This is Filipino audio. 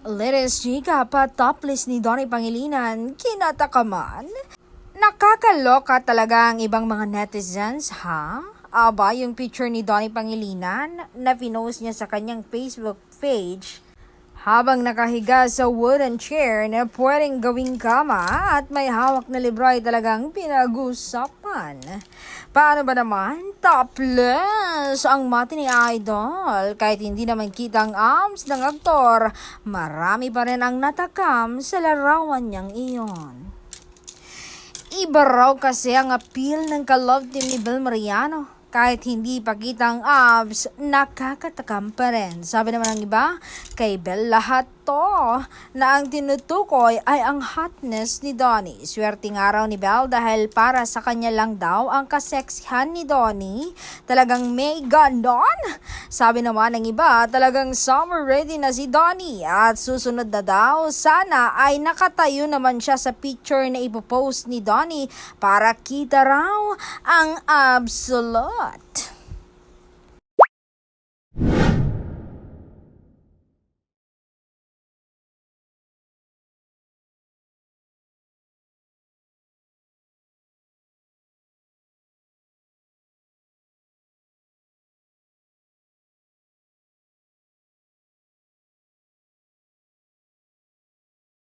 Latest chika pa topless ni Donnie Pangilinan, kinatakaman. Nakakaloka talaga ang ibang mga netizens, ha? Aba, yung picture ni Donnie Pangilinan na pinost niya sa kanyang Facebook page habang nakahiga sa wooden chair na pwedeng gawing kama at may hawak na libro ay talagang pinag-usapan. Paano ba naman? Topless ang mati ni Idol. Kahit hindi naman kita ang arms ng aktor, marami pa rin ang natakam sa larawan niyang iyon. Iba raw kasi ang appeal ng ka-love team ni Bel Mariano. Kahit hindi pakita ang abs, nakakatakam pa rin. Sabi naman ng iba, kay Bel lahat to na ang tinutukoy ay ang hotness ni Donnie. Swerte nga raw ni Bel dahil para sa kanya lang daw ang kaseksihan ni Donnie. Talagang may ganon. Sabi naman ng iba, talagang summer ready na si Donnie at susunod na daw sana ay nakatayo naman siya sa picture na ipopost ni Donnie para kita raw ang absolute.